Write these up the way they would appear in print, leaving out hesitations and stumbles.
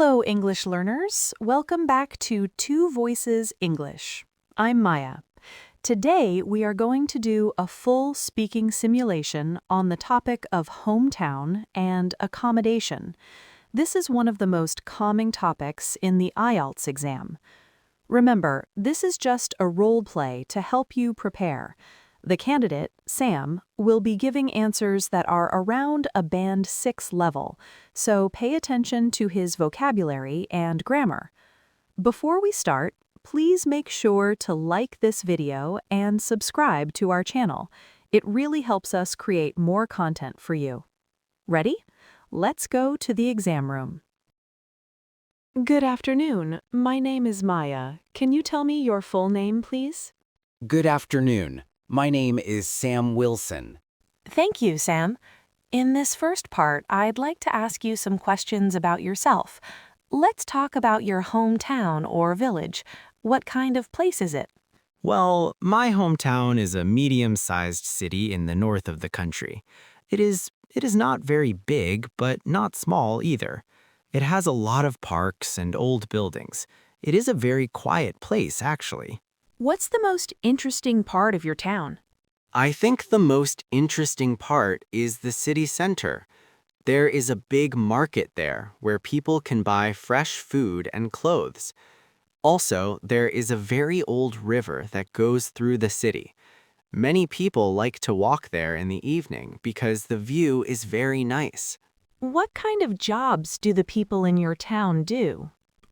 Hello, English learners. Welcome back to Two Voices English. I'm Maya. Today, we are going to do a full speaking simulation on the topic of hometown and accommodation. This is one of the most common topics in the IELTS exam. Remember, this is just a role play to help you prepare. The candidate, Sam, will be giving answers that are around a Band 6 level, so pay attention to his vocabulary and grammar. Before we start, please make sure to like this video and subscribe to our channel. It really helps us create more content for you. Ready? Let's go to the exam room. Good afternoon. My name is Maya. Can you tell me your full name, please? Good afternoon. My name is Sam Wilson. Thank you, Sam. In this first part, I'd like to ask you some questions about yourself. Let's talk about your hometown or village. What kind of place is it? Well, my hometown is a medium-sized city in the north of the country. It is not very big, but not small either. It has a lot of parks and old buildings. It is a very quiet place, actually. What's the most interesting part of your town? I think the most interesting part is the city center. There is a big market there where people can buy fresh food and clothes. Also, there is a very old river that goes through the city. Many people like to walk there in the evening because the view is very nice. What kind of jobs do the people in your town do?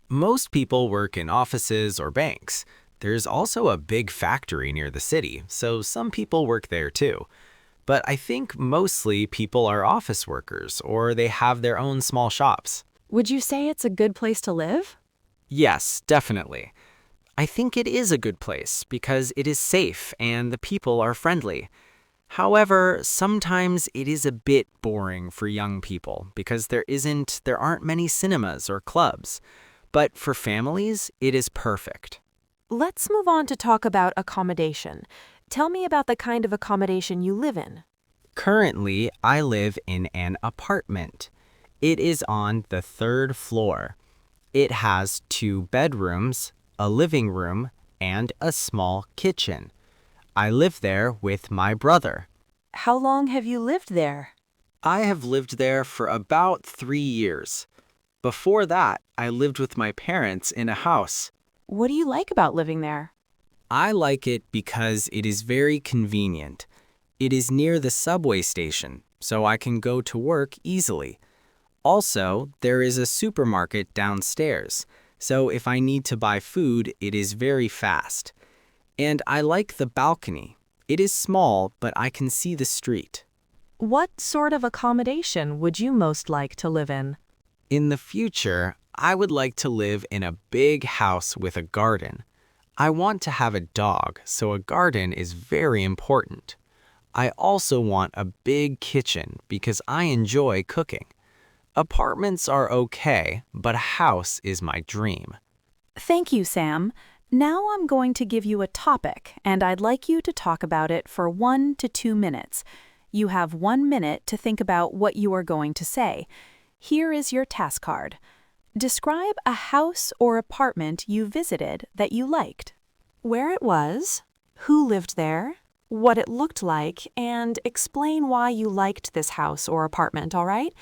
Most people work in offices or banks. There's also a big factory near the city, so some people work there too. But I think mostly people are office workers or they have their own small shops. Would you say it's a good place to live? Yes, definitely. I think it is a good place because it is safe and the people are friendly. However, sometimes it is a bit boring for young people because there aren't many cinemas or clubs. But for families, it is perfect. Let's move on to talk about accommodation. Tell me about the kind of accommodation you live in. Currently, I live in an apartment. It is on the 3rd floor. It has 2 bedrooms, a living room, and a small kitchen. I live there with my brother. How long have you lived there? I have lived there for about 3 years. Before that, I lived with my parents in a house. What do you like about living there? I like it because it is very convenient. It is near the subway station, so I can go to work easily. Also, there is a supermarket downstairs, so if I need to buy food, it is very fast. And I like the balcony. It is small, but I can see the street. What sort of accommodation would you most like to live in? In the future, I would like to live in a big house with a garden. I want to have a dog, so a garden is very important. I also want a big kitchen because I enjoy cooking. Apartments are okay, but a house is my dream. Thank you, Sam. Now I'm going to give you a topic, and I'd like you to talk about it for 1 to 2 minutes. You have 1 minute to think about what you are going to say. Here is your task card. Describe a house or apartment you visited that you liked. Where it was, who lived there, what it looked like, and explain why you liked this house or apartment, all right?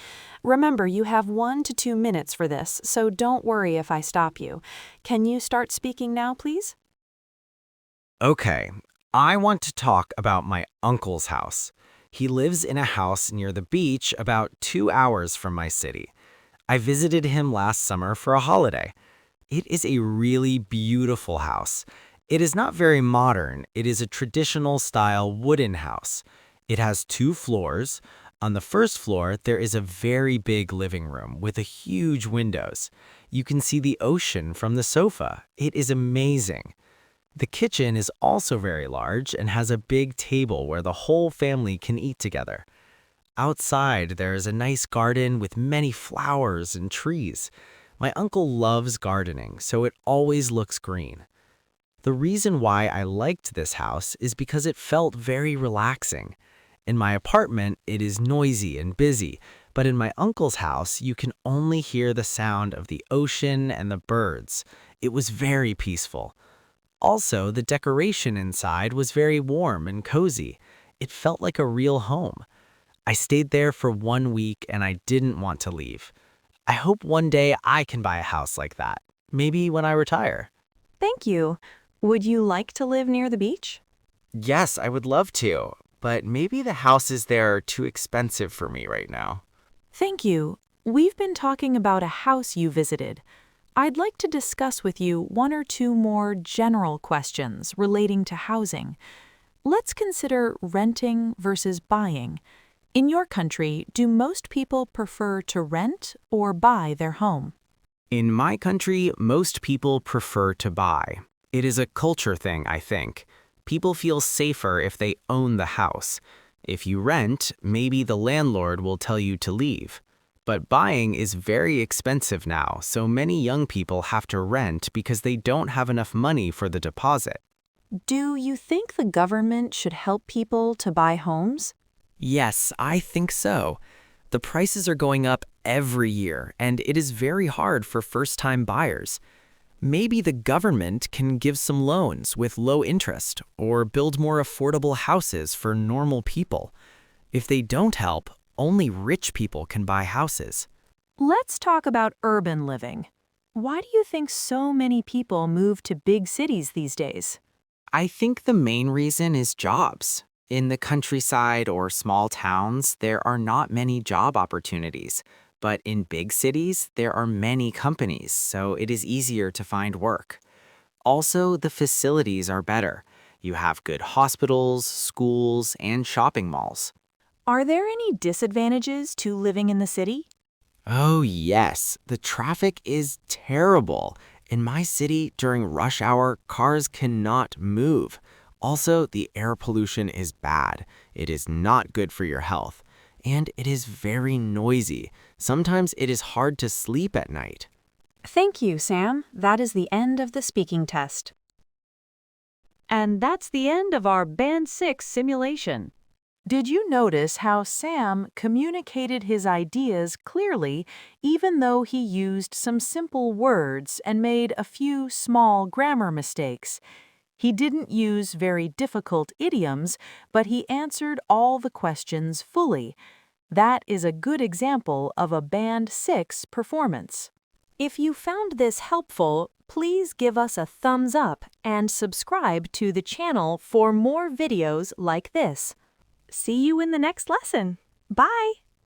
Remember, you have 1 to 2 minutes for this, so don't worry if I stop you. Can you start speaking now, please? Okay, I want to talk about my uncle's house. He lives in a house near the beach about 2 hours from my city. I visited him last summer for a holiday. It is a really beautiful house. It is not very modern. It is a traditional style wooden house. It has 2 floors. On the first floor, there is a very big living room with huge windows. You can see the ocean from the sofa. It is amazing. The kitchen is also very large and has a big table where the whole family can eat together. Outside, there is a nice garden with many flowers and trees. My uncle loves gardening, so it always looks green. The reason why I liked this house is because it felt very relaxing. In my apartment, it is noisy and busy, But in my uncle's house, you can only hear the sound of the ocean and the birds. It was very peaceful. Also, the decoration inside was very warm and cozy. It felt like a real home. I stayed there for 1 week and I didn't want to leave. I hope one day I can buy a house like that, maybe when I retire. Thank you. Would you like to live near the beach? Yes, I would love to, but maybe the houses there are too expensive for me right now. Thank you. We've been talking about a house you visited. I'd like to discuss with you one or two more general questions relating to housing. Let's consider renting versus buying. In your country, do most people prefer to rent or buy their home? In my country, most people prefer to buy. It is a culture thing, I think. People feel safer if they own the house. If you rent, maybe the landlord will tell you to leave. But buying is very expensive now, so many young people have to rent because they don't have enough money for the deposit. Do you think the government should help people to buy homes? Yes, I think so. The prices are going up every year, and it is very hard for first-time buyers. Maybe the government can give some loans with low interest or build more affordable houses for normal people. If they don't help, only rich people can buy houses. Let's talk about urban living. Why do you think so many people move to big cities these days? I think the main reason is jobs. In the countryside or small towns, there are not many job opportunities. But in big cities, there are many companies, so it is easier to find work. Also, the facilities are better. You have good hospitals, schools, and shopping malls. Are there any disadvantages to living in the city? Oh, yes. The traffic is terrible. In my city, during rush hour, cars cannot move. Also, the air pollution is bad. It is not good for your health. And it is very noisy. Sometimes it is hard to sleep at night. Thank you, Sam. That is the end of the speaking test. And that's the end of our Band 6 simulation. Did you notice how Sam communicated his ideas clearly even though he used some simple words and made a few small grammar mistakes? He didn't use very difficult idioms, but he answered all the questions fully. That is a good example of a Band 6 performance. If you found this helpful, please give us a thumbs up and subscribe to the channel for more videos like this. See you in the next lesson. Bye!